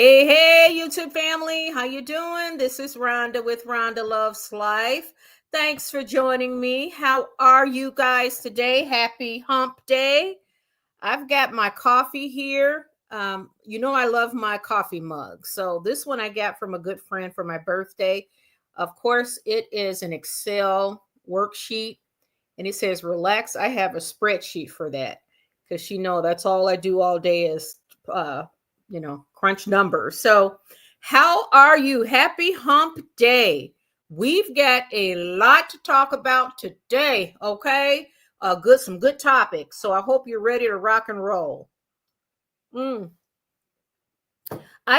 Hey, YouTube family, how you doing? This is Rhonda with Rhonda Loves Life. Thanks for joining me. How are you guys today? Happy hump day. I've got my coffee here. I love my coffee mug. So this one I got from a good friend for my birthday. Of course, it is an Excel worksheet and it says relax. I have a spreadsheet for that because that's all I do all day is crunch numbers. So how are you? Happy hump day. We've got a lot to talk about today. Okay. Some good topics. So I hope you're ready to rock and roll. I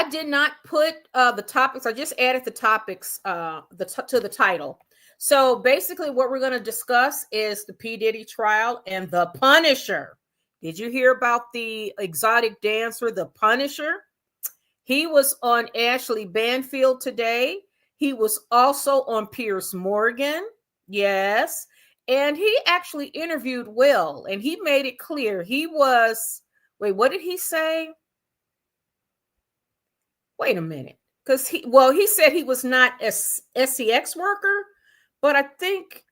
did not put the topics. I just added the topics to the title. So basically, what we're going to discuss is the P-Diddy trial and the Punisher. Did you hear about the exotic dancer, the Punisher? He was on Ashley Banfield today. He was also on Piers Morgan. Yes. And he actually interviewed well, and he made it clear he was, what did he say? Wait a minute. Because he said he was not a SCX worker, but I think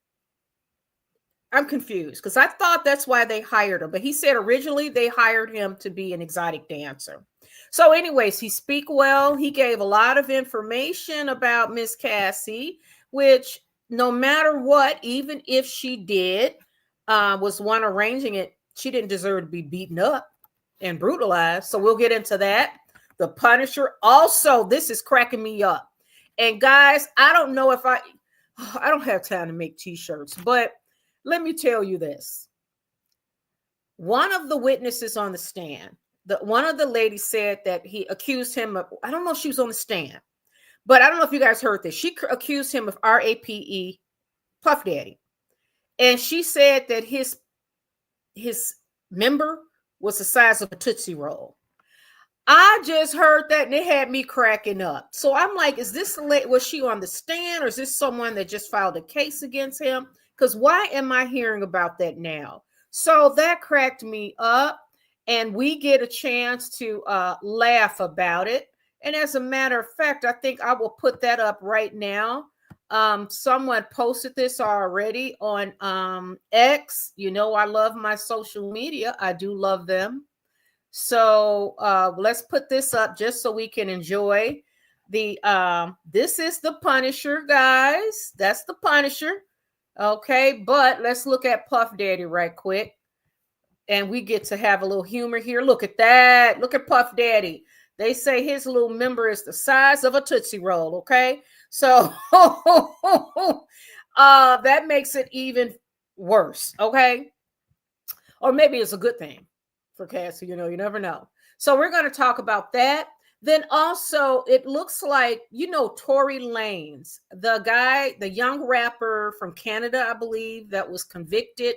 I'm confused because I thought that's why they hired him. But he said originally they hired him to be an exotic dancer. So anyways, he speak well. He gave a lot of information about Miss Cassie, which no matter what, even if she did, was one arranging it, she didn't deserve to be beaten up and brutalized. So we'll get into that. The Punisher. Also, this is cracking me up. And guys, I don't know if I don't have time to make t-shirts, but let me tell you this. One of the witnesses on the stand, one of the ladies said that he accused him of, I don't know if she was on the stand, but I don't know if you guys heard this. She accused him of RAPE, Puff Daddy. And she said that his member was the size of a Tootsie Roll. I just heard that and it had me cracking up. So I'm like, was she on the stand or is this someone that just filed a case against him? Because why am I hearing about that now? So that cracked me up and we get a chance to laugh about it. And as a matter of fact, I think I will put that up right now. Someone posted this already on X. You know, I love my social media. I do love them. So let's put this up just so we can enjoy the this is the Punisher, guys. That's the Punisher. Okay, but let's look at Puff Daddy right quick. And we get to have a little humor here. Look at that. Look at Puff Daddy. They say his little member is the size of a Tootsie Roll. Okay, so that makes it even worse. Okay, or maybe it's a good thing for Cassie, you never know. So we're going to talk about that. Then also, it looks like, Tory Lanez, the young rapper from Canada, I believe, that was convicted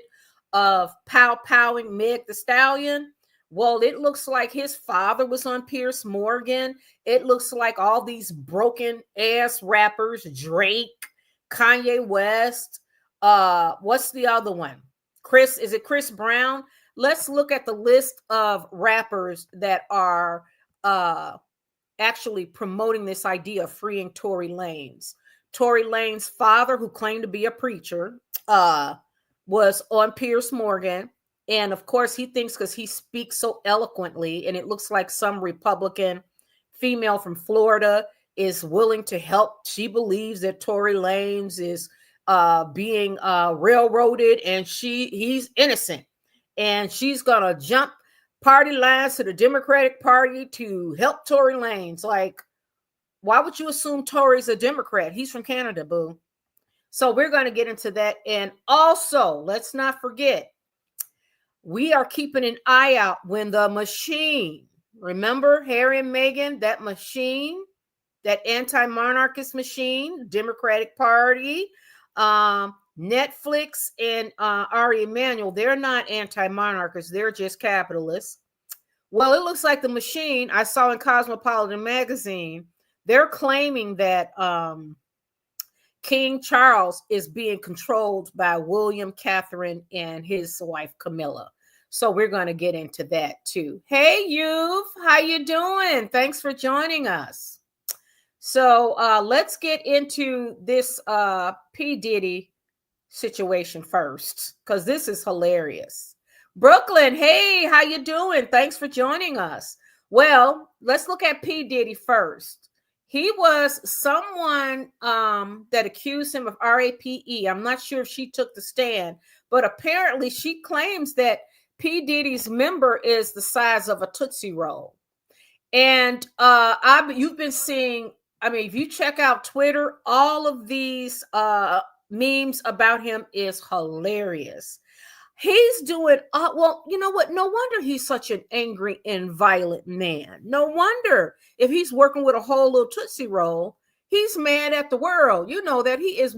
of powing Meg the Stallion. Well, it looks like his father was on Piers Morgan. It looks like all these broken ass rappers, Drake, Kanye West. What's the other one? Is it Chris Brown? Let's look at the list of rappers that are actually promoting this idea of freeing Tory Lanez. Tory Lanez's father, who claimed to be a preacher, was on Piers Morgan. And of course, he thinks because he speaks so eloquently, and it looks like some Republican female from Florida is willing to help. She believes that Tory Lanez is being railroaded and he's innocent. And she's going to jump party lines to the Democratic Party to help Tory Lanez. Like, why would you assume Tory's a Democrat? He's from Canada, boo. So we're going to get into that. And also, let's not forget, we are keeping an eye out when the machine, remember Harry and Meghan, that machine, that anti-monarchist machine, Democratic Party, Netflix and Ari Emanuel, they're not anti-monarchists, they're just capitalists. Well, it looks like the machine I saw in Cosmopolitan magazine, they're claiming that King Charles is being controlled by William, Catherine, and his wife Camilla. So we're going to get into that too. Hey, You've, how you doing? Thanks for joining us. So let's get into this P-Diddy situation first, because this is hilarious. Brooklyn, hey, how you doing? Thanks for joining us. Well, let's look at P-Diddy first. He was someone that accused him of rape. I'm not sure if she took the stand, but apparently she claims that P. Diddy's member is the size of a Tootsie Roll. And you've been seeing, I mean, if you check out Twitter, all of these memes about him is hilarious. He's doing, well, you know what? No wonder he's such an angry and violent man. No wonder if he's working with a whole little Tootsie Roll, he's mad at the world. You know that he is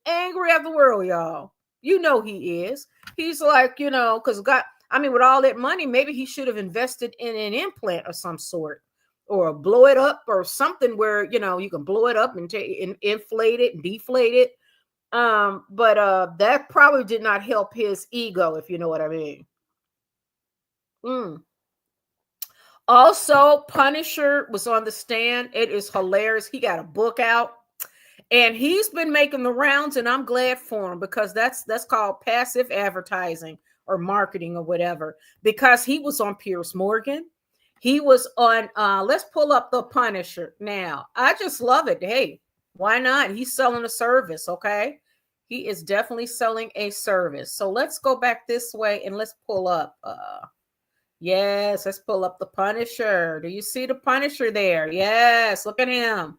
angry at the world, y'all. You know he is. He's like, because with all that money, maybe he should have invested in an implant of some sort, or blow it up or something where, you can blow it up and inflate it and deflate it. But that probably did not help his ego, if you know what I mean. Also, Punisher was on the stand. It is hilarious. He got a book out, and he's been making the rounds, and I'm glad for him, because that's called passive advertising or marketing or whatever, because he was on Piers Morgan. He was on, let's pull up the Punisher now. I just love it. Hey, why not? He's selling a service, okay? He is definitely selling a service. So let's go back this way and let's pull up. Yes, let's pull up the Punisher. Do you see the Punisher there? Yes, look at him.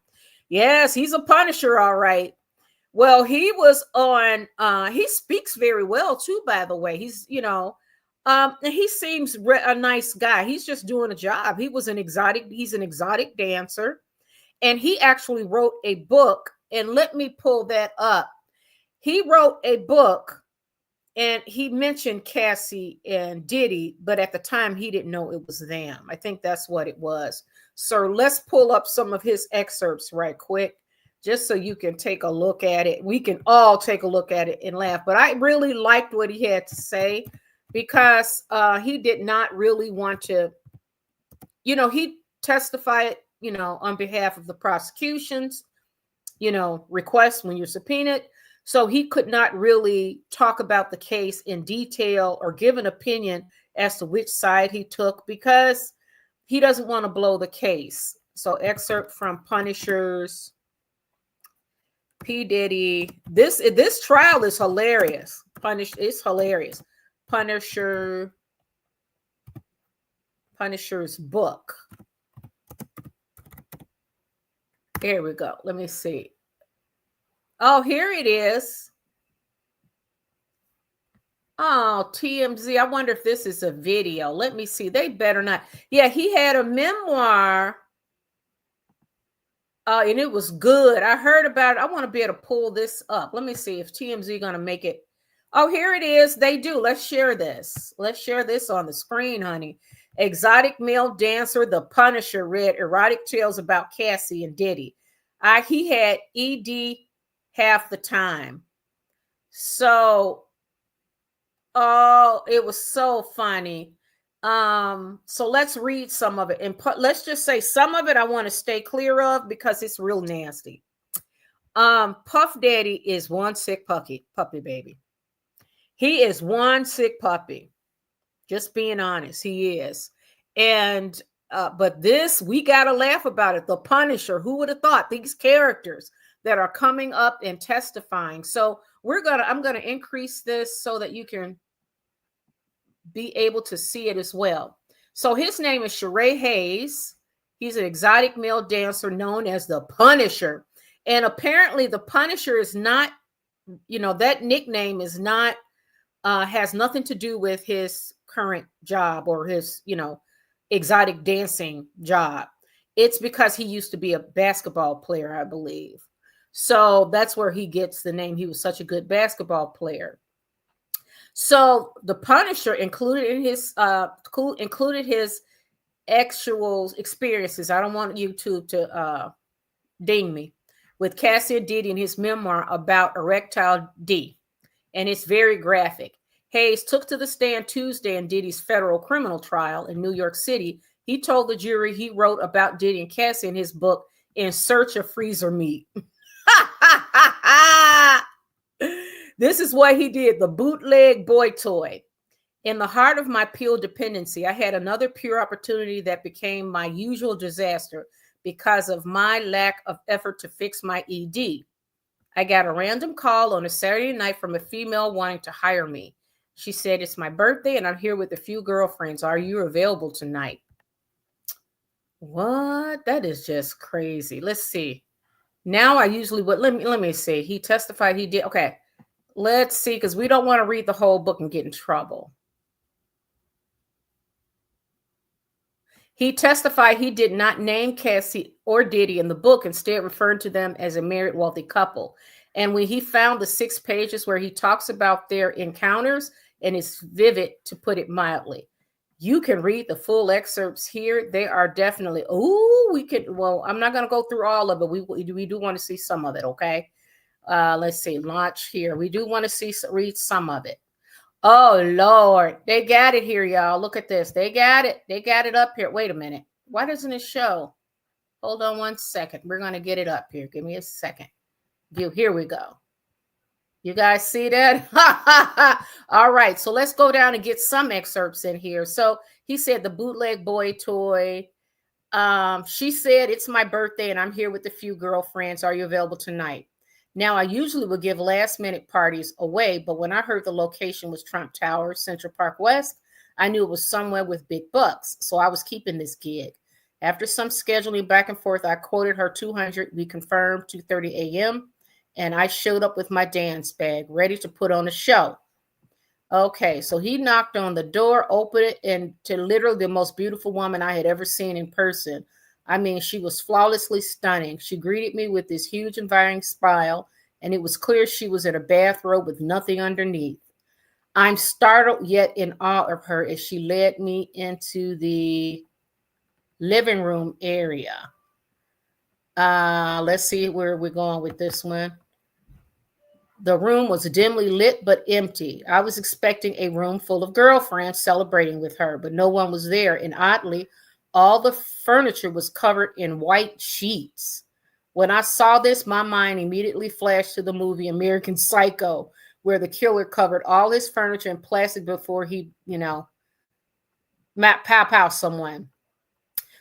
Yes, he's a Punisher, all right. Well, he was on, he speaks very well too, by the way. He's, he seems a nice guy. He's just doing a job. He's an exotic dancer. And he actually wrote a book. And let me pull that up. He wrote a book, and he mentioned Cassie and Diddy, but at the time he didn't know it was them. I think that's what it was. So let's pull up some of his excerpts right quick, just so you can take a look at it. We can all take a look at it and laugh. But I really liked what he had to say, because he did not really want to, he testified, on behalf of the prosecution's, request when you're subpoenaed. So he could not really talk about the case in detail or give an opinion as to which side he took, because he doesn't want to blow the case. So excerpt from Punisher's P. Diddy. This trial is hilarious. It's hilarious. Punisher's book. Here we go. Let me see. Oh, here it is. Oh, TMZ. I wonder if this is a video. Let me see. They better not. Yeah, he had a memoir. And it was good. I heard about it. I want to be able to pull this up. Let me see if TMZ going to make it. Oh, here it is. They do. Let's share this. Let's share this on the screen, honey. Exotic male dancer, the Punisher, read erotic tales about Cassie and Diddy. He had ED half the time. So, it was so funny. So let's read some of it, and let's just say some of it I want to stay clear of, because it's real nasty. Puff Daddy is one sick puppy baby. He is one sick puppy. Just being honest, he is. And but this, we gotta laugh about it. The Punisher, who would have thought, these characters that are coming up and testifying. So I'm gonna increase this so that you can be able to see it as well. So his name is Sheree Hayes. He's an exotic male dancer known as the Punisher. And apparently the Punisher is not, that nickname is not, has nothing to do with his current job or his, exotic dancing job. It's because he used to be a basketball player, I believe. So that's where he gets the name. He was such a good basketball player. So the Punisher included his actual experiences. I don't want YouTube to ding me, with Cassie and Diddy in his memoir about erectile D, and it's very graphic. Hayes took to the stand Tuesday in Diddy's federal criminal trial in New York City. He told the jury he wrote about Diddy and Cassie in his book, In Search of Freezer Meat. This is what he did, the bootleg boy toy. In the heart of my pill dependency, I had another pure opportunity that became my usual disaster because of my lack of effort to fix my ED. I got a random call on a Saturday night from a female wanting to hire me. She said, it's my birthday and I'm here with a few girlfriends. Are you available tonight? What? That is just crazy. Let's see. Now I usually would, let me see. He testified he did. Okay. Let's see, because we don't want to read the whole book and get in trouble. He testified he did not name Cassie or Diddy in the book, instead referring to them as a married wealthy couple. And when he found the 6 pages where he talks about their encounters, and it's vivid, to put it mildly. You can read the full excerpts here. They are definitely, I'm not going to go through all of it. We do want to see some of it, okay? Let's see, launch here. We do want to read some of it. Oh, Lord. They got it here, y'all. Look at this. They got it. They got it up here. Wait a minute. Why doesn't it show? Hold on one second. We're going to get it up here. Give me a second. Here we go. You guys see that? All right. So let's go down and get some excerpts in here. So he said the bootleg boy toy. She said, it's my birthday and I'm here with a few girlfriends. Are you available tonight? Now, I usually would give last minute parties away, but when I heard the location was Trump Tower, Central Park West, I knew it was somewhere with big bucks. So I was keeping this gig. After some scheduling back and forth, I quoted her 200. We confirmed 2:30 a.m. And I showed up with my dance bag, ready to put on a show. Okay, so he knocked on the door, opened it, and to literally the most beautiful woman I had ever seen in person. I mean, she was flawlessly stunning. She greeted me with this huge, inviting smile, and it was clear she was in a bathrobe with nothing underneath. I'm startled yet in awe of her as she led me into the living room area. Let's see where we're going with this one. The room was dimly lit but empty. I was expecting a room full of girlfriends celebrating with her, but no one was there. And oddly, all the furniture was covered in white sheets. When I saw this, my mind immediately flashed to the movie American Psycho, where the killer covered all his furniture in plastic before he, pow someone.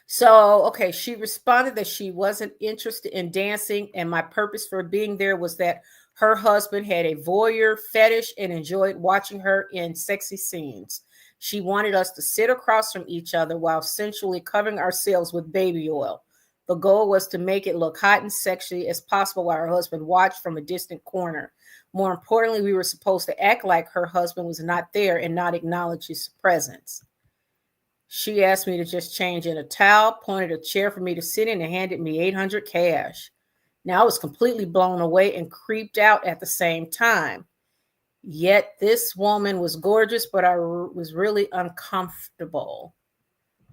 So, okay, she responded that she wasn't interested in dancing, and my purpose for being there was that her husband had a voyeur fetish and enjoyed watching her in sexy scenes. She wanted us to sit across from each other while sensually covering ourselves with baby oil. The goal was to make it look hot and sexy as possible while her husband watched from a distant corner. More importantly, we were supposed to act like her husband was not there and not acknowledge his presence. She asked me to just change in a towel, pointed a chair for me to sit in, and handed me $800 cash. Now I was completely blown away and creeped out at the same time. Yet this woman was gorgeous, but I was really uncomfortable.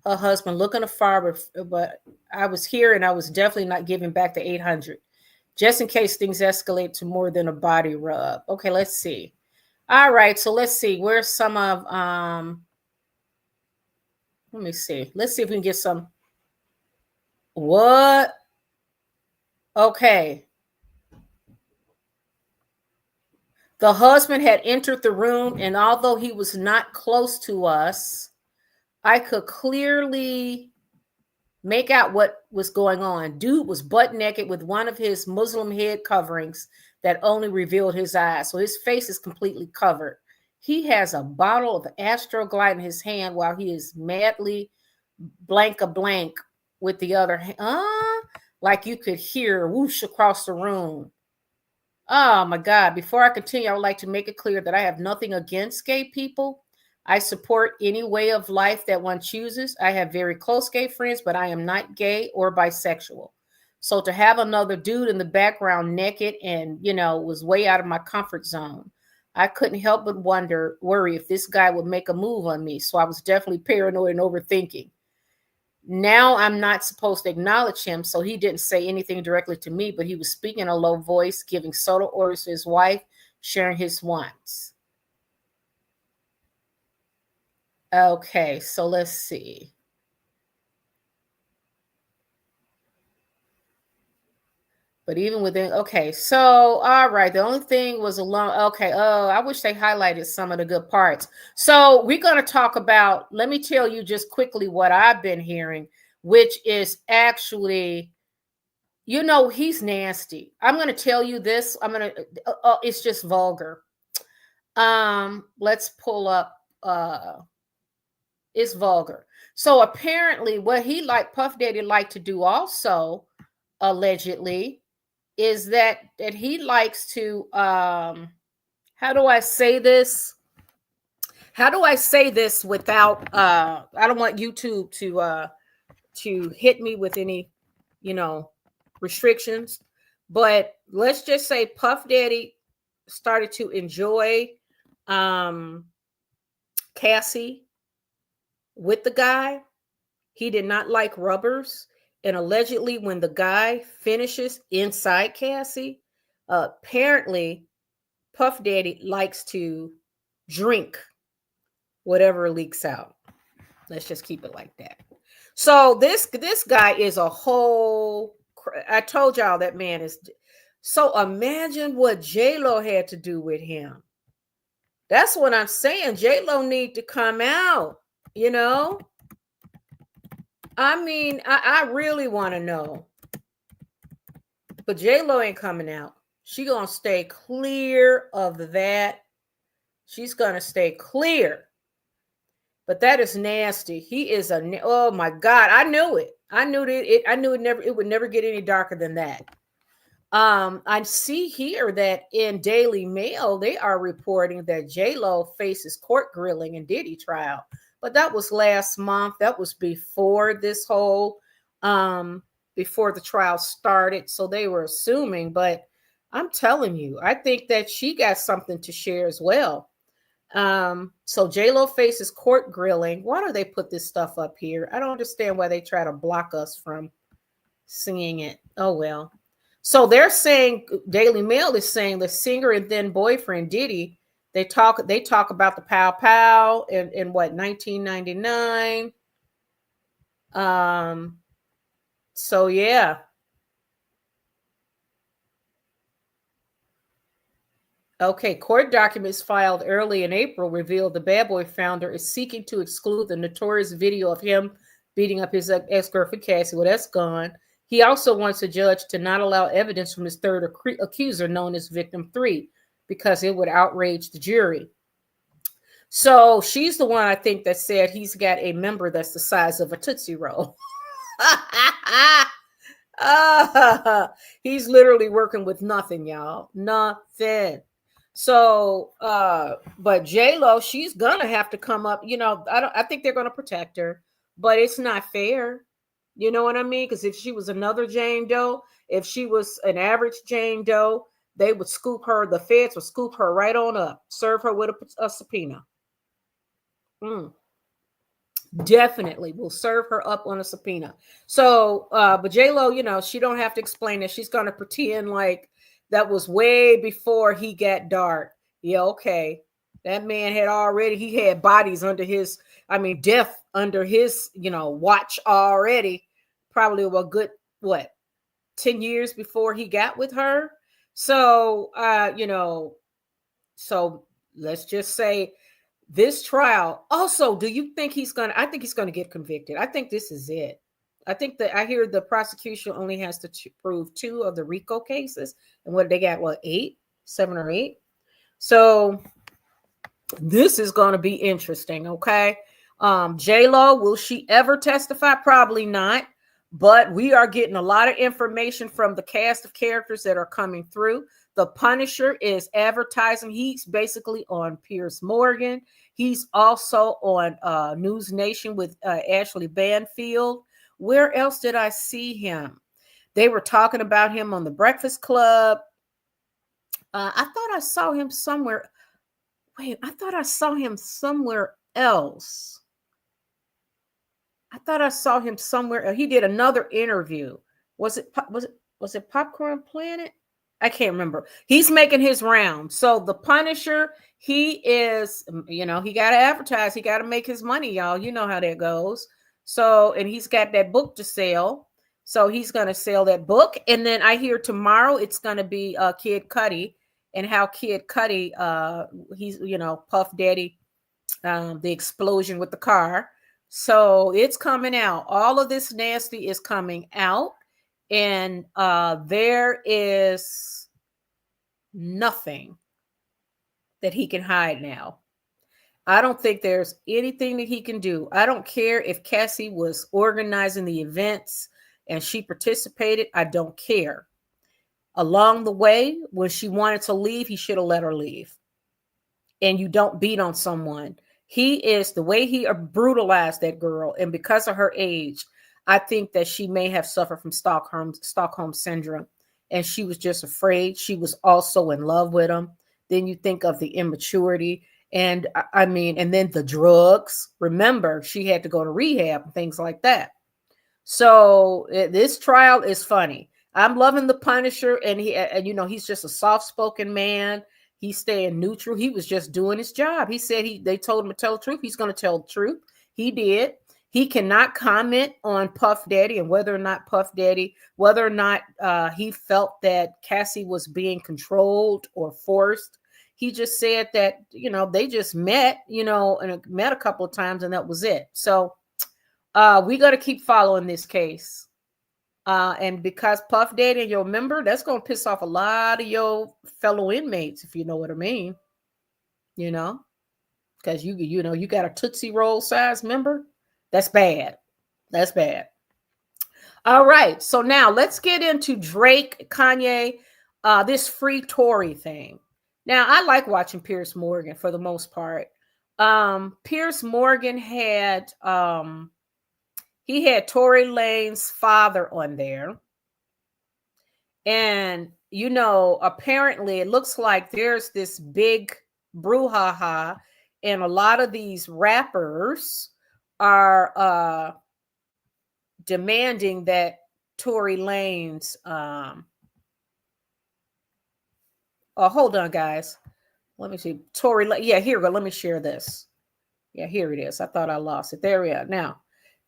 Her husband looking afar, but I was here and I was definitely not giving back the 800, just in case things escalate to more than a body rub. Okay, let's see. All right, so let's see. Where's some of, let me see. Let's see if we can get some. What? Okay. The husband had entered the room, and although he was not close to us, I could clearly make out what was going on. Dude was butt naked with one of his Muslim head coverings that only revealed his eyes. So his face is completely covered. He has a bottle of Astroglide in his hand while he is madly blank with the other hand. Like you could hear whoosh across the room. Oh my God. Before I continue, I would like to make it clear that I have nothing against gay people. I support any way of life that one chooses. I have very close gay friends, but I am not gay or bisexual. So to have another dude in the background naked and, was way out of my comfort zone. I couldn't help but worry if this guy would make a move on me. So I was definitely paranoid and overthinking. Now I'm not supposed to acknowledge him, so he didn't say anything directly to me, but he was speaking in a low voice, giving subtle orders to his wife, sharing his wants. Okay, so let's see. But even within, okay, so all right, the only thing was alone. Okay, oh, I wish they highlighted some of the good parts. So we're going to talk about, let me tell you just quickly what I've been hearing, which is actually, he's nasty. I'm going to tell you this. It's just vulgar. Let's pull up, it's vulgar. So apparently what Puff Daddy liked to do also, allegedly, is that he likes to how do I say this? How do I say this without I don't want YouTube to hit me with any, you know, restrictions, but let's just say Puff Daddy started to enjoy um Cassie with the guy. He did not like rubbers. And allegedly, when the guy finishes inside Cassie, apparently Puff Daddy likes to drink whatever leaks out. Let's just keep it like that. So this guy is a whole. I told y'all that man is. So imagine what J-Lo had to do with him. That's what I'm saying. J-Lo need to come out. You know. I mean, I really want to know. But J-Lo ain't coming out. She gonna stay clear of that. She's gonna stay clear. But that is nasty. He is oh my God. I knew it. I knew it would never get any darker than that. I see here that in Daily Mail, they are reporting that J-Lo faces court grilling in Diddy trial. But that was last month. That was before this whole before the trial started. So they were assuming, but I'm telling you, I think that she got something to share as well. So J-Lo faces court grilling. Why do they put this stuff up here? I don't understand why they try to block us from seeing it. Oh well. So they're saying, Daily Mail is saying, the singer and then boyfriend Diddy, they talk about the Pow Pow in what, 1999. So yeah. Okay, court documents filed early in April revealed the Bad Boy founder is seeking to exclude the notorious video of him beating up his ex-girlfriend Cassie. Well, that's gone. He also wants a judge to not allow evidence from his third accuser, known as Victim 3, because it would outrage the jury. So she's the one, I think, that said he's got a member that's the size of a Tootsie Roll. He's literally working with nothing, y'all. Nothing. So, but J-Lo, she's gonna have to come up. I think they're gonna protect her, but it's not fair. You know what I mean? Because if she was another Jane Doe, if she was an average Jane Doe, they would scoop her. The feds would scoop her right on up, serve her with a subpoena. Definitely will serve her up on a subpoena. So, but J-Lo, she don't have to explain it. She's going to pretend like that was way before he got dark. Yeah, okay. That man he had bodies under his, death under his, watch already. Probably a good, 10 years before he got with her. So, so let's just say, this trial also, do you think I think he's going to get convicted. I think this is it. I hear the prosecution only has to prove 2 of the RICO cases. And what they got, 7 or 8. So this is going to be interesting. Okay. J-Lo, will she ever testify? Probably not. But we are getting a lot of information from the cast of characters that are coming through. The Punisher is advertising. He's basically on Piers Morgan. He's also on News Nation with Ashley Banfield. Where else did I see him? They were talking about him on The Breakfast Club. I thought I saw him somewhere. I thought I saw him somewhere else. I thought I saw him somewhere. He did another interview. Was it Popcorn Planet? I can't remember. He's making his round. So the Punisher, he is, he got to advertise. He got to make his money, y'all. You know how that goes. So, and he's got that book to sell. So he's going to sell that book. And then I hear tomorrow it's going to be Kid Cudi, and how Kid Cudi, he's, Puff Daddy, the explosion with the car. So it's coming out. All of this nasty is coming out. And there is nothing that he can hide now. I don't think there's anything that he can do. I don't care if Cassie was organizing the events and she participated. I don't care. Along the way, when she wanted to leave, he should have let her leave. And you don't beat on someone. He is, the way he brutalized that girl, and because of her age, I think that she may have suffered from Stockholm syndrome, and she was just afraid. She was also in love with him. Then you think of the immaturity, and and then the drugs. Remember, she had to go to rehab and things like that. So this trial is funny. I'm loving the Punisher, and he's just a soft-spoken man. He's staying neutral. He was just doing his job. He said they told him to tell the truth. He's going to tell the truth. He did. He cannot comment on Puff Daddy and whether or not he felt that Cassie was being controlled or forced. He just said that, they just met, and met a couple of times, and that was it. So we got to keep following this case. And because Puff Daddy, and you'll remember, that's going to piss off a lot of your fellow inmates, if you know what I mean. Because you got a Tootsie Roll size member. That's bad. That's bad. All right. So now let's get into Drake, Kanye, this free Tory thing. Now, I like watching Piers Morgan for the most part. Piers Morgan had Tory Lanez father on there. And, apparently it looks like there's this big brouhaha, and a lot of these rappers are demanding that Tory Lanez, hold on, guys. Let me see. Yeah, here we go. Let me share this. Yeah, here it is. I thought I lost it. There we are.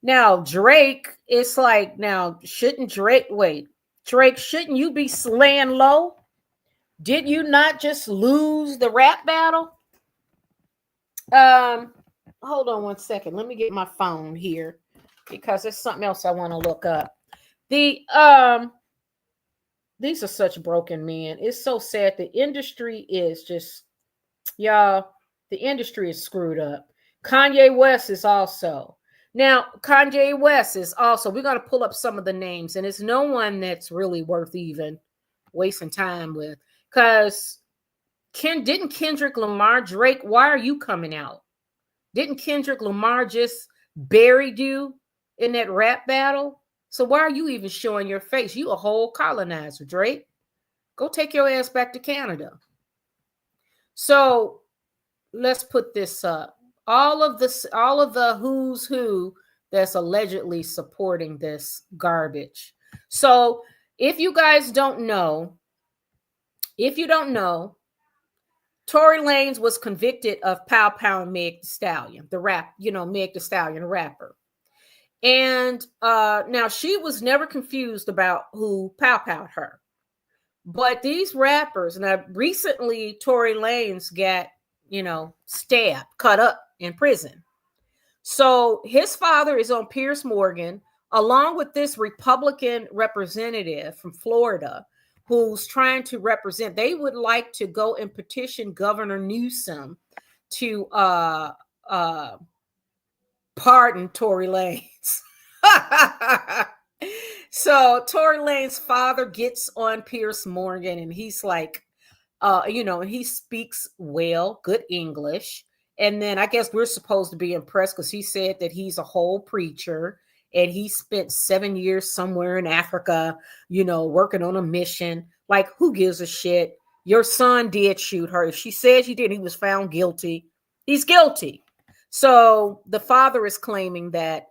Now, Drake, it's like, shouldn't you be laying low? Did you not just lose the rap battle? Hold on one second. Let me get my phone here, because there's something else I want to look up. These are such broken men. It's so sad. The industry is just, y'all, the industry is screwed up. Kanye West is also. Now, we're going to pull up some of the names, and it's no one that's really worth even wasting time with. Because didn't Kendrick Lamar, Drake, why are you coming out? Didn't Kendrick Lamar just buried you in that rap battle? So why are you even showing your face? You a whole colonizer, Drake. Go take your ass back to Canada. So let's put this up. All of the who's who that's allegedly supporting this garbage. So if you guys don't know, Tory Lanez was convicted of Pow Pow and Meg Thee Stallion, Meg Thee Stallion, the rapper. And now she was never confused about who Pow Pow'd her. But these rappers, now recently Tory Lanez got, stabbed, cut up in prison. So his father is on Piers Morgan, along with this Republican representative from Florida, who's trying to represent. They would like to go and petition Governor Newsom to pardon Tory Lanez. So Tory Lanez's father gets on Piers Morgan, and he's like, he speaks good English. And then I guess we're supposed to be impressed because he said that he's a whole preacher, and he spent 7 years somewhere in Africa, working on a mission. Like, who gives a shit? Your son did shoot her. If she says he did, he was found guilty. He's guilty. So the father is claiming that,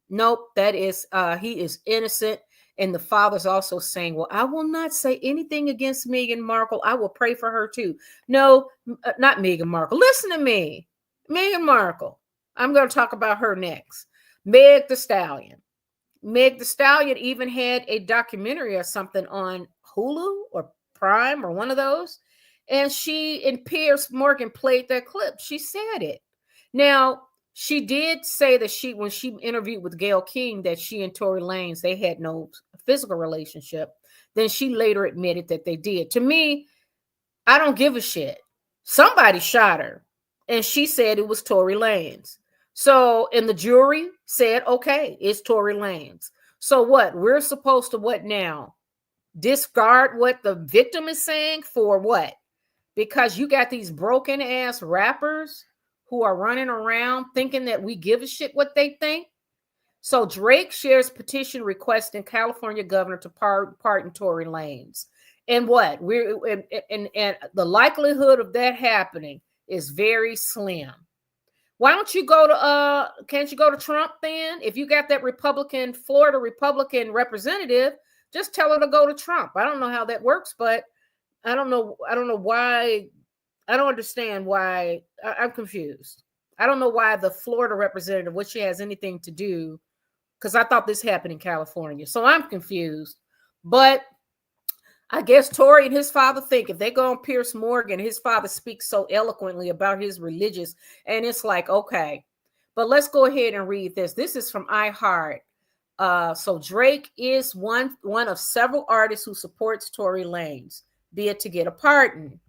nope, he is innocent. And the father's also saying, well, I will not say anything against Meghan Markle. I will pray for her too. No, not Meghan Markle. Listen to me. Meghan Markle. I'm going to talk about her next. Meg the Stallion. Meg the Stallion even had a documentary or something on Hulu or Prime or one of those. And she and Piers Morgan played that clip. She said it. Now, she did say that when she interviewed with Gayle King, that she and Tory Lanez, they had no physical relationship. Then she later admitted that they did. To me, I don't give a shit. Somebody shot her, and she said it was Tory Lanez. So, and the jury said, okay, it's Tory Lanez. So what? We're supposed to what now? Discard what the victim is saying for what? Because you got these broken ass rappers who are running around thinking that we give a shit what they think. So Drake shares petition requesting California governor to pardon Tory Lanez. And what? And the likelihood of that happening is very slim. Why don't you go to can't you go to Trump then? If you got that Florida Republican representative, just tell her to go to Trump. I don't know how that works, but I don't know why. I don't understand why. I'm confused. I don't know why the Florida representative, what she has anything to do, because I thought this happened in California. So I'm confused. But I guess Tory and his father think if they go on Piers Morgan, his father speaks so eloquently about his religious, and it's like, okay. But let's go ahead and read this. This is from iHeart. So Drake is one of several artists who supports Tory Lanez, be it to get a pardon.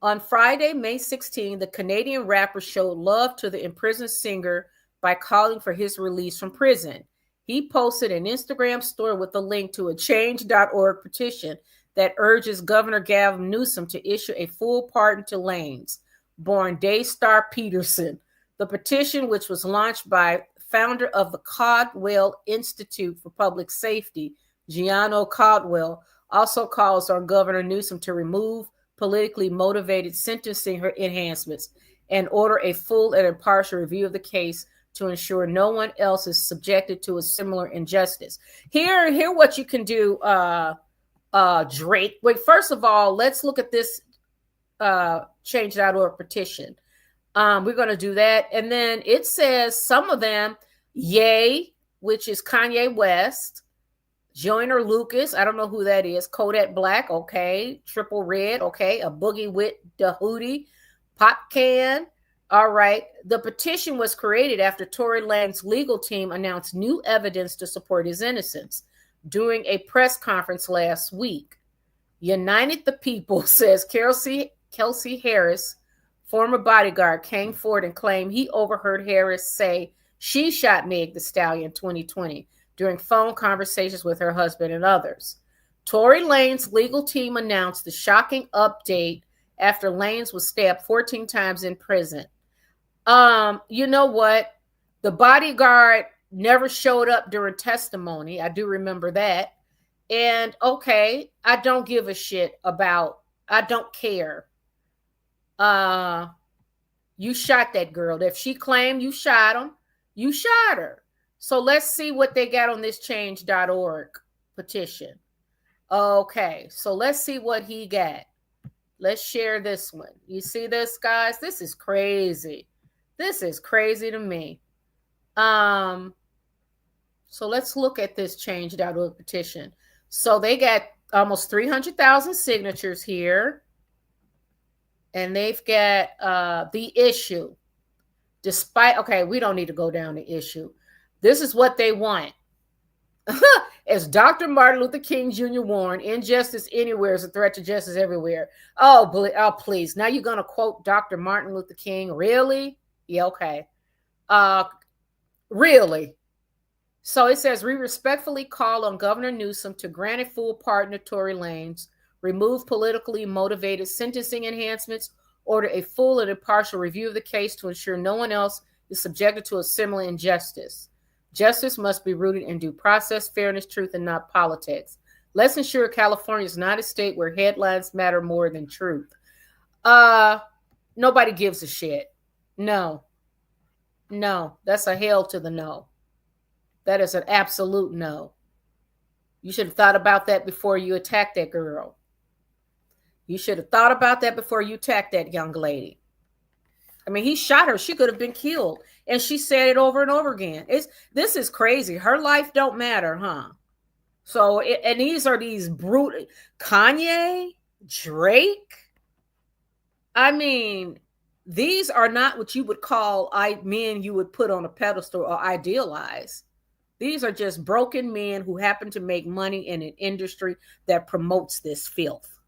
On Friday, May 16, the Canadian rapper showed love to the imprisoned singer by calling for his release from prison. He posted an Instagram story with a link to a change.org petition that urges Governor Gavin Newsom to issue a full pardon to Lanez, born Daystar Peterson. The petition, which was launched by founder of the Caldwell Institute for Public Safety, Gianno Caldwell, also calls on Governor Newsom to remove politically motivated sentencing enhancements and order a full and impartial review of the case to ensure no one else is subjected to a similar injustice. Here what you can do, Drake. Wait, first of all, let's look at this change.org petition. We're going to do that. And then it says some of them, Ye, which is Kanye West, Joyner Lucas, I don't know who that is. Kodak Black, okay. Triple Red, okay. A Boogie with the Hootie. Pop Can, all right. The petition was created after Tory Lanez's legal team announced new evidence to support his innocence during a press conference last week. United the People says Kelsey Harris, former bodyguard, came forward and claimed he overheard Harris say she shot Meg the Stallion in 2020 during phone conversations with her husband and others. Tory Lanez's legal team announced the shocking update after Lanez was stabbed 14 times in prison. You know what? The bodyguard never showed up during testimony. I do remember that. And okay, I don't give a shit about, I don't care. You shot that girl. If she claimed you shot him, you shot her. So let's see what they got on this change.org petition. Okay, so let's see what he got. Let's share this one. You see this, guys? This is crazy. This is crazy to me. So let's look at this change.org petition. So they got almost 300,000 signatures here. And they've got the issue. Despite, okay, we don't need to go down the issue. This is what they want. As Dr. Martin Luther King Jr. warned, injustice anywhere is a threat to justice everywhere. Oh, please. Now you're going to quote Dr. Martin Luther King? Really? Yeah, okay. Really? So it says, we respectfully call on Governor Newsom to grant a full pardon to Tory Lanez, remove politically motivated sentencing enhancements, order a full and impartial review of the case to ensure no one else is subjected to a similar injustice. Justice must be rooted in due process, fairness, truth, and not politics. Let's ensure California is not a state where headlines matter more than truth. Nobody gives a shit. No, that's a hell to the no. That is an absolute no. You should have thought about that before you attacked that girl. You should have thought about that before you attacked that young lady. I mean, he shot her. She could have been killed. And she said it over and over again. This is crazy. Her life don't matter, huh? So, and these are these brute Kanye, Drake. I mean, these are not what you would call men you would put on a pedestal or idealize. These are just broken men who happen to make money in an industry that promotes this filth,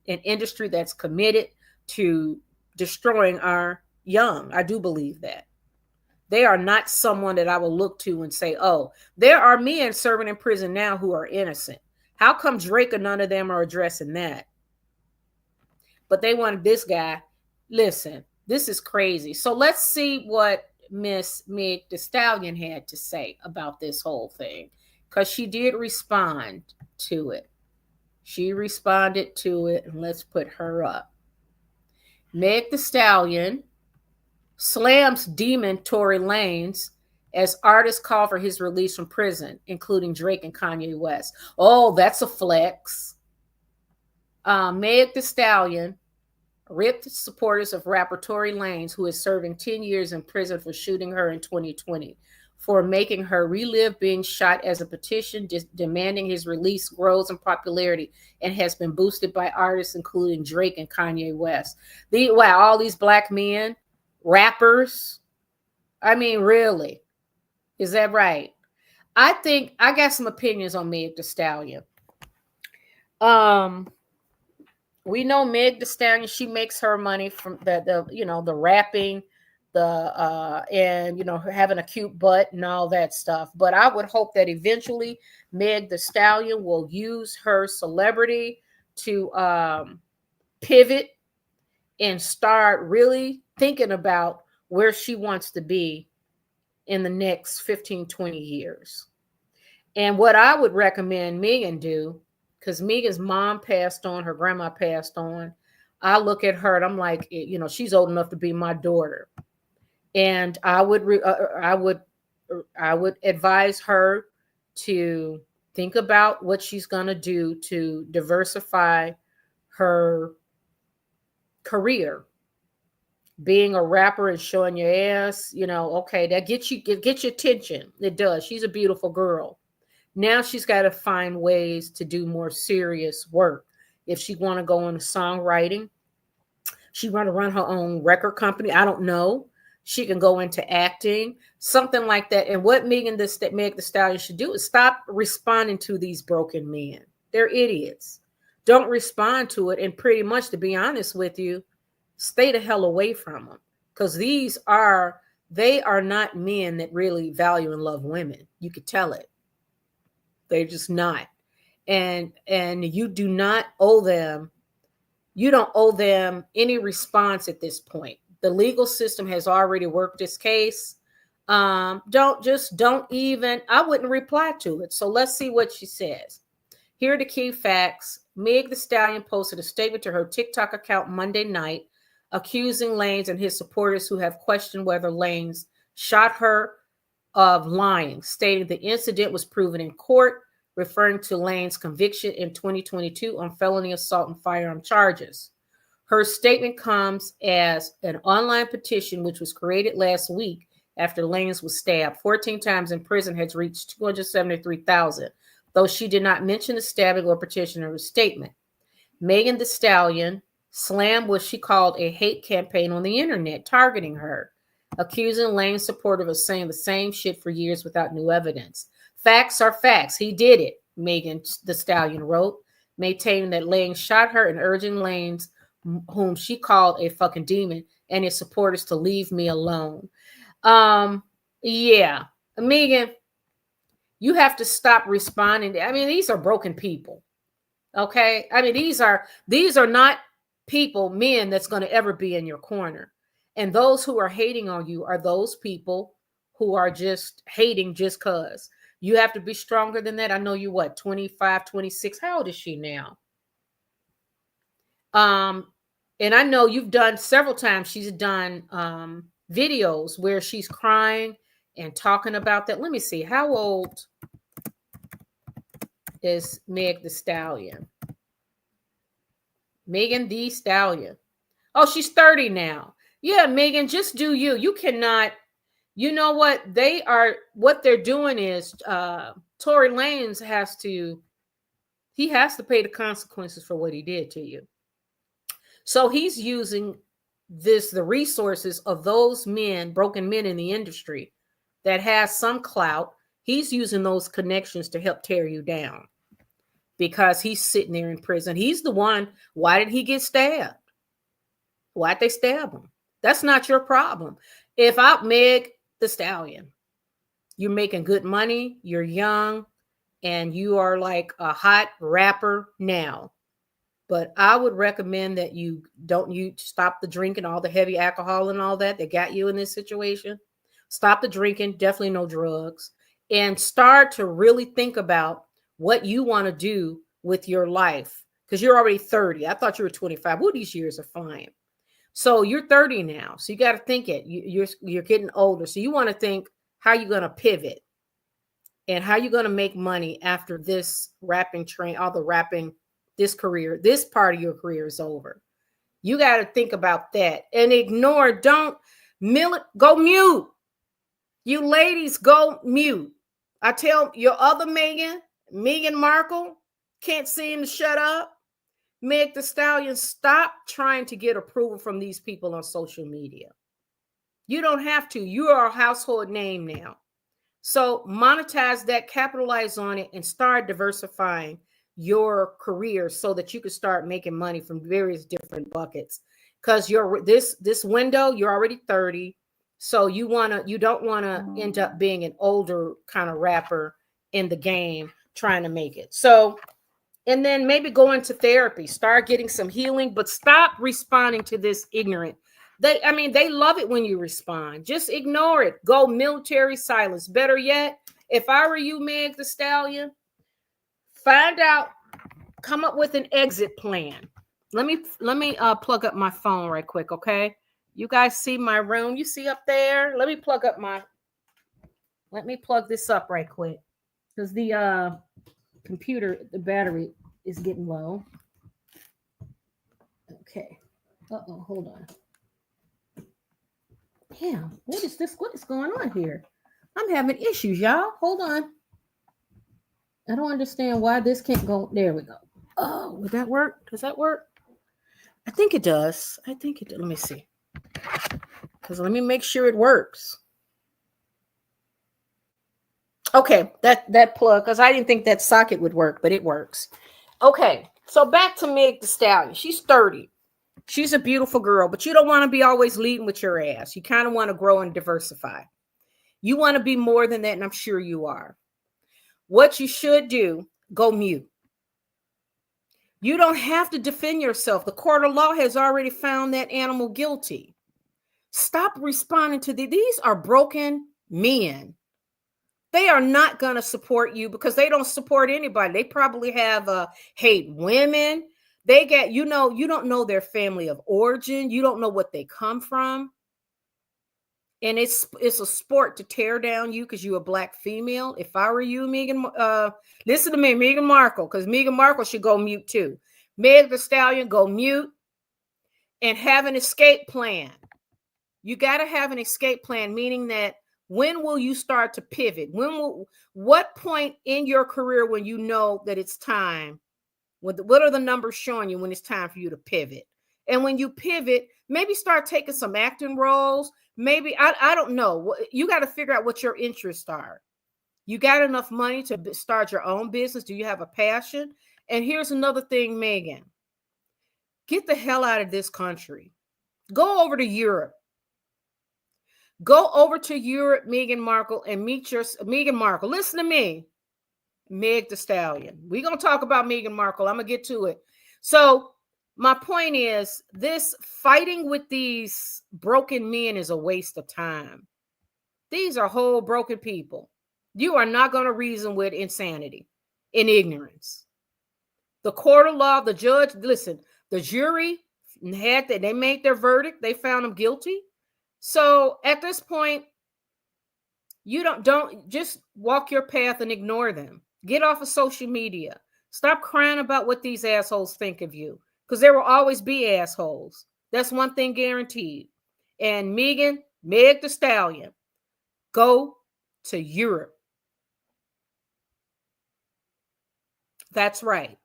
an industry that's committed to destroying our young. I do believe that. They are not someone that I will look to and say, oh, there are men serving in prison now who are innocent. How come Drake or none of them are addressing that? But they wanted this guy. Listen, this is crazy. So let's see what Miss Meg Thee Stallion had to say about this whole thing, because she did respond to it. She responded to it, and let's put her up. Meg Thee Stallion slams demon Tory Lanez as artists call for his release from prison, including Drake and Kanye West. Oh, that's a flex. Meg Thee Stallion ripped supporters of rapper Tory Lanez, who is serving 10 years in prison for shooting her in 2020, for making her relive being shot, as a petition demanding his release grows in popularity and has been boosted by artists including Drake and Kanye West. Wow, all these black men, rappers. I mean, really? Is that right? I think I got some opinions on Meg Thee Stallion. We know Meg Thee Stallion, she makes her money from the rapping, and having a cute butt and all that stuff. But I would hope that eventually Meg Thee Stallion will use her celebrity to pivot and start really thinking about where she wants to be in the next 15, 20 years. And what I would recommend Megan do, because Megan's mom passed on, her grandma passed on. I look at her and I'm like, she's old enough to be my daughter. And I would advise her to think about what she's going to do to diversify her career. Being a rapper and showing your ass, okay, that gets your attention. It does. She's a beautiful girl. Now she's got to find ways to do more serious work. If she want to go into songwriting, she want to run her own record company. I don't know. She can go into acting, something like that. And what Meg Thee Stallion should do is stop responding to these broken men. They're idiots. Don't respond to it. And pretty much, to be honest with you, stay the hell away from them, because they are not men that really value and love women. You could tell it. They're just not. And you do not owe them. You don't owe them any response at this point. The legal system has already worked its case. I wouldn't reply to it. So let's see what she says. Here are the key facts. Meg Thee Stallion posted a statement to her TikTok account Monday night, accusing Lanez and his supporters who have questioned whether Lanez shot her of lying, stating the incident was proven in court, referring to Lanez's conviction in 2022 on felony assault and firearm charges. Her statement comes as an online petition, which was created last week after Lanez was stabbed 14 times in prison, has reached 273,000, though she did not mention the stabbing or petition in her statement. Megan Thee Stallion slammed what she called a hate campaign on the internet targeting her, accusing Lanez's supporters of saying the same shit for years without new evidence. Facts are facts. He did it, Megan Thee Stallion wrote, maintaining that Lanez shot her and urging Lanez, whom she called a fucking demon, and his supporters to leave me alone. Yeah, Megan, you have to stop responding. I mean, these are broken people. Okay? I mean, these are not men that's going to ever be in your corner. And those who are hating on you are those people who are just hating just because. You have to be stronger than that. I know you, 25, 26. How old is she now? And I know you've done several times. She's done videos where she's crying and talking about that. Let me see. How old is Meg the Stallion. Megan the Stallion. Oh, she's 30 now. Yeah, Megan, just do you. You cannot, you know what? What they're doing is Tory Lanez has to pay the consequences for what he did to you. So he's using the resources of those men, broken men in the industry that has some clout. He's using those connections to help tear you down because he's sitting there in prison. He's the one. Why did he get stabbed? Why'd they stab him? That's not your problem. If I'm Meg the Stallion, you're making good money, you're young, and you are like a hot rapper now. But I would recommend that you stop the drinking, all the heavy alcohol and all that got you in this situation. Stop the drinking, definitely no drugs, and start to really think about what you want to do with your life because you're already 30. I thought you were 25. Well, these years are fine. So you're 30 now. So you got to think it. You're getting older. So you want to think how you're going to pivot and how you're going to make money after this rapping train, all the rapping, this part of your career is over. You got to think about that and ignore, go mute. You ladies, go mute. I tell your other Meghan Markle, can't seem to shut up. Meg the Stallion, stop trying to get approval from these people on social media. You don't have to. You are a household name now. So monetize that, capitalize on it, and start diversifying your career so that you can start making money from various different buckets. Because this window, you're already 30. So you don't want to end up being an older kind of rapper in the game trying to make it. So, and then maybe go into therapy, start getting some healing, but stop responding to this ignorant. They love it when you respond. Just ignore it. Go military silence. Better yet, if I were you, Meg the Stallion, find out, come up with an exit plan. Let me plug up my phone right quick, okay? You guys see my room? You see up there? Let me plug this up right quick because the computer, the battery is getting low. Okay. Hold on. Damn, what is this? What is going on here? I'm having issues, y'all. Hold on. I don't understand why this can't go. There we go. Oh, would that work? Does that work? I think it does. Let me see. Because let me make sure it works. Okay, that plug, because I didn't think that socket would work, but it works. Okay, so back to Meg the Stallion. She's 30. She's a beautiful girl, but you don't want to be always leading with your ass. You kind of want to grow and diversify. You want to be more than that, and I'm sure you are. What you should do, go mute. You don't have to defend yourself. The court of law has already found that animal guilty. Stop responding to these are broken men. They are not going to support you because they don't support anybody. They probably have hate women. They get, you don't know their family of origin. You don't know what they come from. And it's a sport to tear down you because you're a black female. If I were you, listen to me, Meghan Markle, because Meghan Markle should go mute too. Meg the Stallion, go mute and have an escape plan. You got to have an escape plan, meaning that when will you start to pivot? What point in your career when you know that it's time? What are the numbers showing you when it's time for you to pivot? And when you pivot, maybe start taking some acting roles. Maybe, I don't know. You got to figure out what your interests are. You got enough money to start your own business? Do you have a passion? And here's another thing, Megan. Get the hell out of this country. Go over to Europe. Go over to Europe, Meghan Markle, and meet Meghan Markle. Listen to me, Meg the Stallion. We're going to talk about Meghan Markle. I'm going to get to it. So my point is, this fighting with these broken men is a waste of time. These are whole broken people. You are not going to reason with insanity and ignorance. The court of law, the judge, listen, the jury they made their verdict. They found him guilty. So at this point, you don't just walk your path and ignore them. Get off of social media. Stop crying about what these assholes think of you, because there will always be assholes. That's one thing guaranteed. And Meg the Stallion, go to Europe. That's right.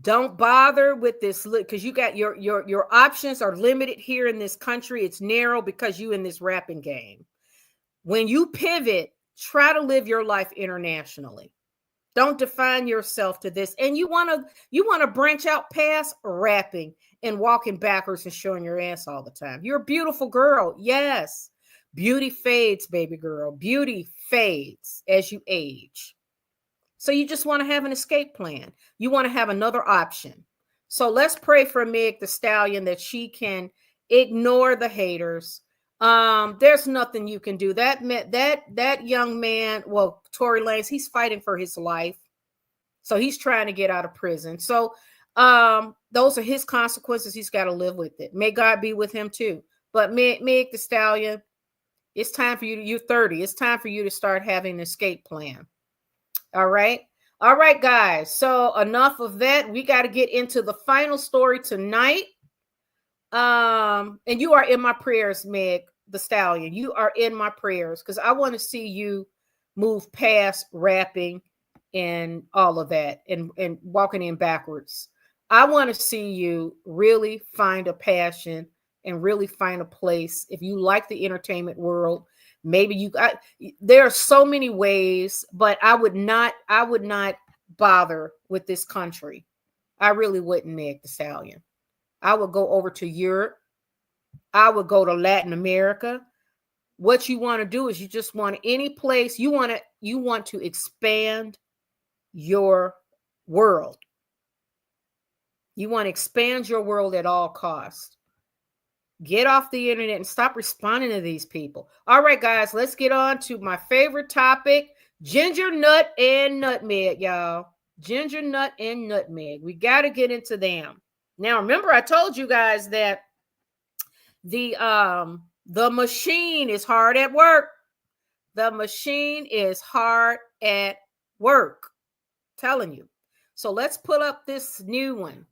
Don't bother with this, because you got your options are limited here in this country. It's narrow because you in this rapping game. When you pivot, try to live your life internationally. Don't define yourself to this. And you want to branch out past rapping and walking backwards and showing your ass all the time. You're a beautiful girl. Yes. Beauty fades, baby girl. Beauty fades as you age. So you just want to have an escape plan. You want to have another option. So let's pray for Meg the Stallion that she can ignore the haters. There's nothing you can do. That young man, well, Tory Lanez, he's fighting for his life. So he's trying to get out of prison. So those are his consequences. He's got to live with it. May God be with him too. But Meg the Stallion, it's time for you to, you're 30. It's time for you to start having an escape plan. All right. All right, guys. So enough of that. We got to get into the final story tonight. And you are in my prayers, Meg the Stallion. You are in my prayers because I want to see you move past rapping and all of that and walking in backwards. I want to see you really find a passion and really find a place. If you like the entertainment world, maybe there are so many ways, but I would not bother with this country. I really wouldn't, Meg the Stallion. I would go over to Europe. I would go to Latin America. What you want to do is you just want any place you want to expand your world. You want to expand your world at all costs. Get off the internet and stop responding to these people. All right, guys, let's get on to my favorite topic, ginger nut and nutmeg, y'all. Ginger nut and nutmeg. We got to get into them. Now, remember, I told you guys that the machine is hard at work. The machine is hard at work. Telling you. So let's pull up this new one.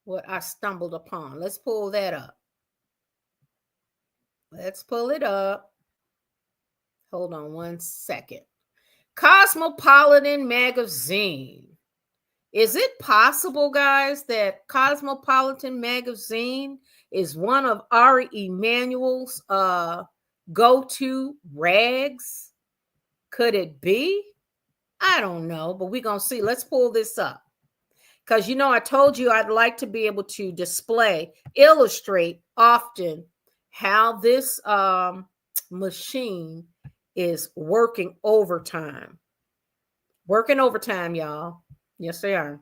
What I stumbled upon. Let's pull that up. Let's pull it up. Hold on one second. Cosmopolitan Magazine. Is it possible, guys, that Cosmopolitan Magazine is one of Ari Emanuel's go-to rags? Could it be? I don't know, but we're going to see. Let's pull this up. Because, I told you I'd like to be able to illustrate often how this machine is working overtime. Working overtime, y'all. Yes, they are.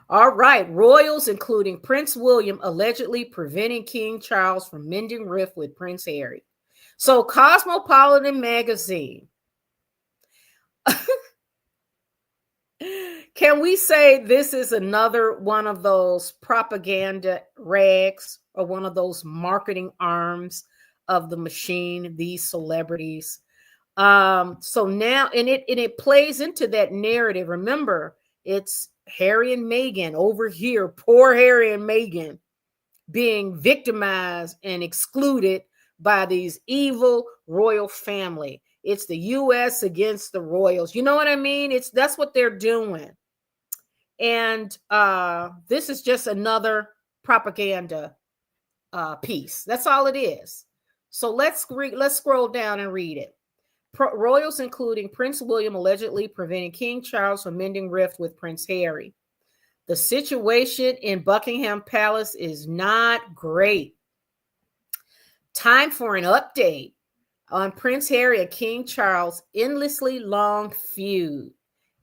All right. Royals, including Prince William, allegedly preventing King Charles from mending rift with Prince Harry. So Cosmopolitan Magazine. Can we say this is another one of those propaganda rags or one of those marketing arms of the machine, these celebrities? So now, and it plays into that narrative. Remember, it's Harry and Meghan over here, poor Harry and Meghan being victimized and excluded by these evil royal family. It's the U.S. against the royals. You know what I mean? That's what they're doing. And this is just another propaganda piece. That's all it is. So let's scroll down and read it. Royals, including Prince William, allegedly preventing King Charles from mending rift with Prince Harry. The situation in Buckingham Palace is not great. Time for an update on Prince Harry and King Charles' endlessly long feud.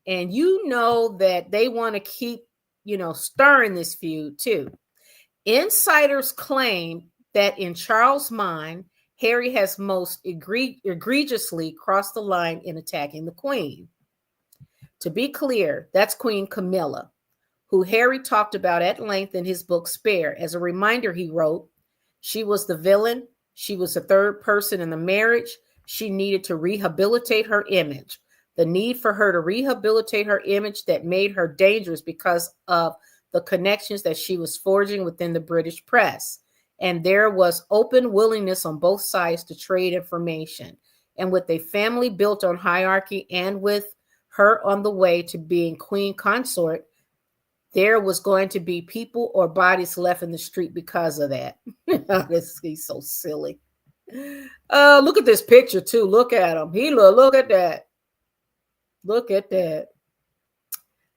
And you know that they want to keep, stirring this feud too. Insiders claim that in Charles' mind, Harry has most egregiously crossed the line in attacking the Queen. To be clear, that's Queen Camilla, who Harry talked about at length in his book Spare. As a reminder, he wrote, she was the villain. She was the third person in the marriage. she needed to rehabilitate her image. The need for her to rehabilitate her image that made her dangerous because of the connections that she was forging within the British press. And there was open willingness on both sides to trade information. And with a family built on hierarchy and with her on the way to being queen consort, there was going to be people or bodies left in the street because of that. He's so silly. Look at this picture too. Look at him. Look at that. Look at that.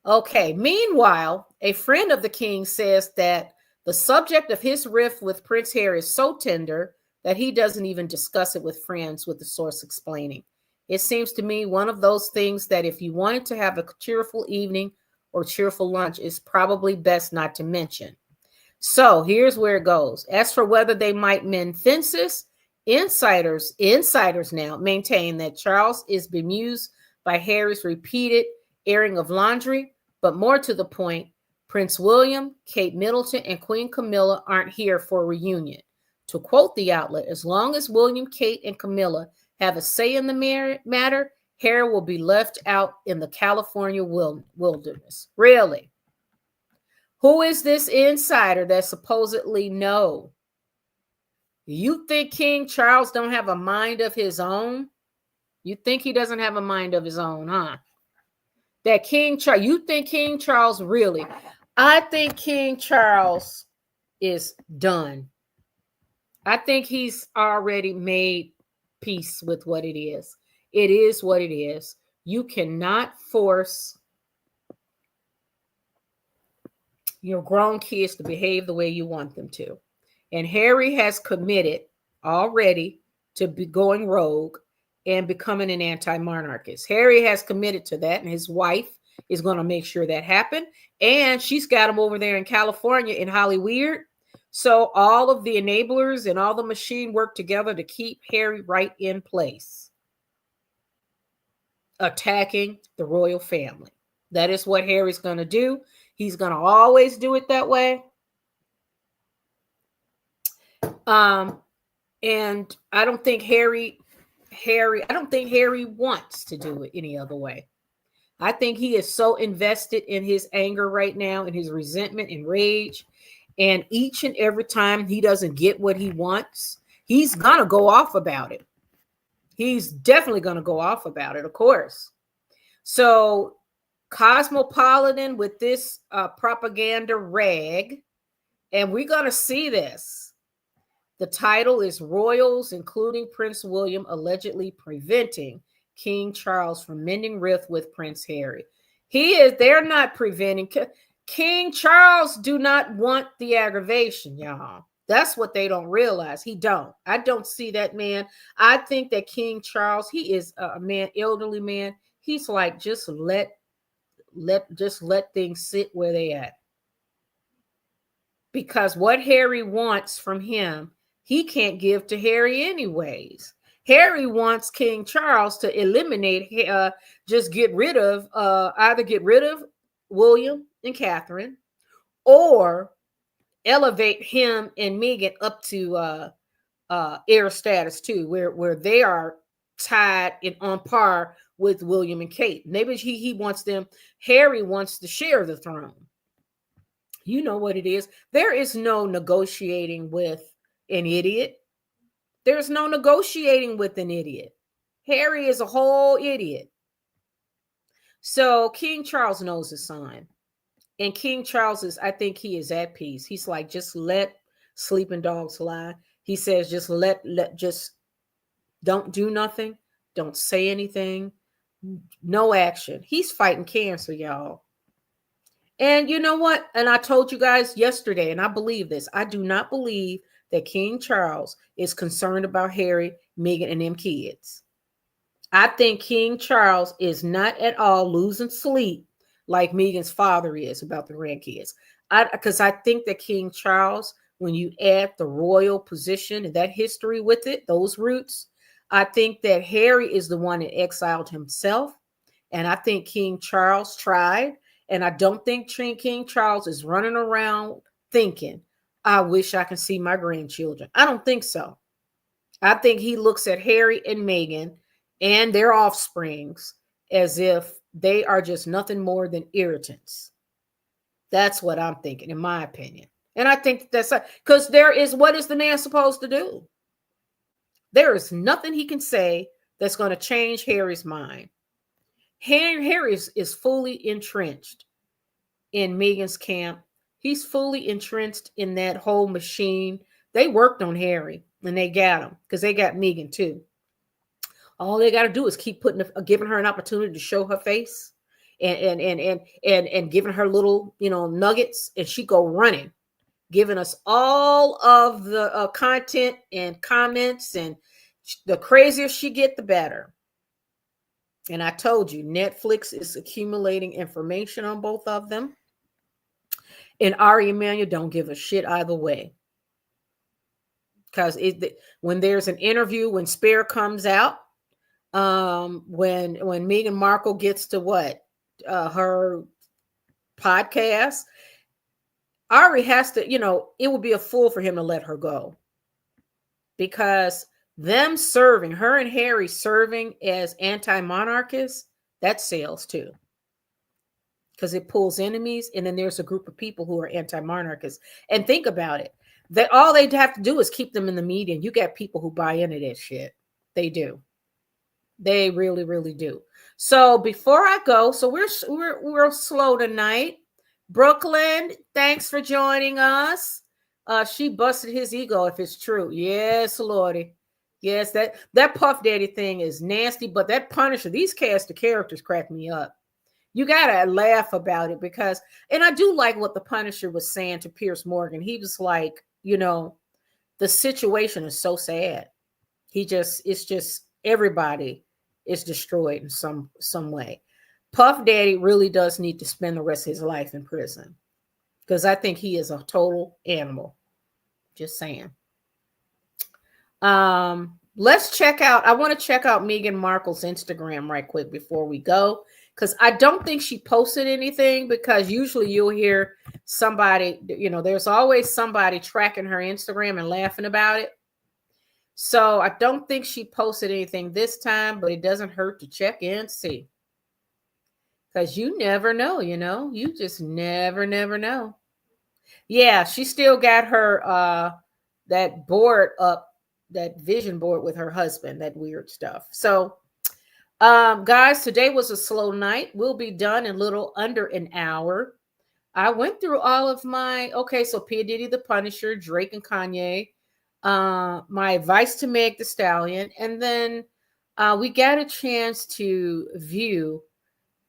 Okay. Meanwhile, a friend of the king says that the subject of his rift with Prince Harry is so tender that he doesn't even discuss it with friends, with the source explaining. It seems to me one of those things that if you wanted to have a cheerful evening or cheerful lunch, is probably best not to mention. So here's where it goes. As for whether they might mend fences, insiders now maintain that Charles is bemused by Harry's repeated airing of laundry, but more to the point, Prince William, Kate Middleton, and Queen Camilla aren't here for a reunion. To quote the outlet, as long as William, Kate, and Camilla have a say in the matter, Harry will be left out in the California wilderness. Really? Who is this insider that supposedly know? You think King Charles don't have a mind of his own? You think he doesn't have a mind of his own, huh? That King Charles, you think King Charles really? I think King Charles is done. I think he's already made peace with what it is. It is what it is. You cannot force your grown kids to behave the way you want them to. And Harry has committed already to be going rogue and becoming an anti-monarchist. Harry has committed to that, and his wife is going to make sure that happens. And she's got him over there in California in Hollywood. So all of the enablers and all the machine work together to keep Harry right in place, attacking the royal family. That is what Harry's going to do. He's going to always do it that way. And I don't think Harry wants to do it any other way. I think he is so invested in his anger right now, and his resentment and rage. And each and every time he doesn't get what he wants, he's going to go off about it. He's definitely going to go off about it, of course. So Cosmopolitan with this propaganda rag, and we're going to see this. The title is Royals, including Prince William, allegedly preventing King Charles from mending rift with Prince Harry. They're not preventing. King Charles do not want the aggravation, y'all. That's what they don't realize. I don't see that man. I think that King Charles, he is a man, elderly man. He's like, just let things sit where they at. Because what Harry wants from him, he can't give to Harry anyways. Harry wants King Charles to eliminate, just get rid of, either get rid of William and Catherine, or elevate him and Meghan up to heir status too, where they are tied and on par with William and Kate. Maybe he wants them. Harry wants to share the throne. You know what it is. There is no negotiating with an idiot. There's no negotiating with an idiot. Harry is a whole idiot. So King Charles knows his sign. And King Charles I think he is at peace. He's like, just let sleeping dogs lie. He says, just just don't do nothing. Don't say anything. No action. He's fighting cancer, y'all. And you know what? And I told you guys yesterday, and I believe this. I do not believe that King Charles is concerned about Harry, Meghan, and them kids. I think King Charles is not at all losing sleep like Meghan's father is about the grandkids. Because I think that King Charles, when you add the royal position and that history with it, those roots, I think that Harry is the one that exiled himself. And I think King Charles tried. And I don't think King Charles is running around thinking, I wish I can see my grandchildren. I don't think so. I think he looks at Harry and Meghan and their offsprings as if they are just nothing more than irritants. That's what I'm thinking, in my opinion. And I think that's because what is the man supposed to do? There is nothing he can say that's going to change Harry's mind. Harry is fully entrenched in Meghan's camp. He's fully entrenched in that whole machine. They worked on Harry and they got him because they got Meghan too. All they got to do is keep giving her an opportunity to show her face and giving her little, nuggets, and she go running, giving us all of the content and comments, and the crazier she get, the better. And I told you, Netflix is accumulating information on both of them. And Ari Emanuel don't give a shit either way. Because when there's an interview, when Spare comes out, when Meghan Markle gets to her podcast, Ari has to, it would be a fool for him to let her go. Because her and Harry serving as anti-monarchists, that sells too. Because it pulls enemies, and then there's a group of people who are anti-monarchists. And think about it. All they'd have to do is keep them in the media, and you got people who buy into that shit. They do. They really, really do. So before I go, so we're slow tonight. Brooklyn, thanks for joining us. She busted his ego if it's true. Yes, Lordy. Yes, that Puff Daddy thing is nasty, but that Punisher, these cast of characters crack me up. You gotta laugh about it because, and I do like what the Punisher was saying to Piers Morgan. He was like, the situation is so sad. It's just everybody is destroyed in some way. Puff Daddy really does need to spend the rest of his life in prison because I think he is a total animal. Just saying. Let's check out. I want to check out Meghan Markle's Instagram right quick before we go, because I don't think she posted anything, because usually you'll hear somebody, there's always somebody tracking her Instagram and laughing about it. So I don't think she posted anything this time, but it doesn't hurt to check in and see. Because you never know, you just never know. Yeah, she still got her that board up, that vision board with her husband, that weird stuff. So guys, today was a slow night. We'll be done in little under an hour. I went through all of so P-Diddy, the Punisher, Drake and Kanye, my advice to Meg the Stallion, and then we got a chance to view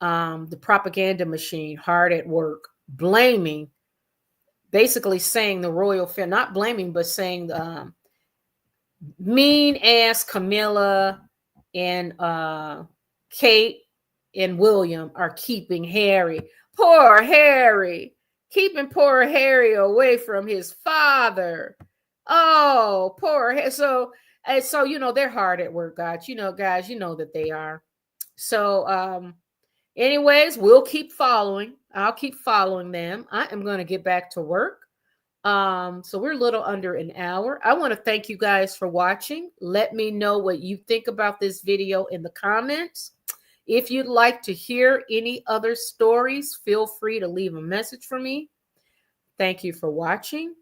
the propaganda machine hard at work, basically saying the royal family, not blaming, but saying mean ass Camilla and Kate and William are keeping poor Harry, keeping poor Harry away from his father. Oh, poor Harry. So they're hard at work, guys. Guys, that they are. So anyways, we'll keep following. I'll keep following them. I am going to get back to work. So we're a little under an hour. I want to thank you guys for watching. Let me know what you think about this video in the comments. If you'd like to hear any other stories, feel free to leave a message for me. Thank you for watching,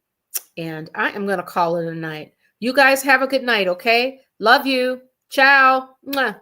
and I am going to call it a night. You guys have a good night, okay? Love you. Ciao. Mwah.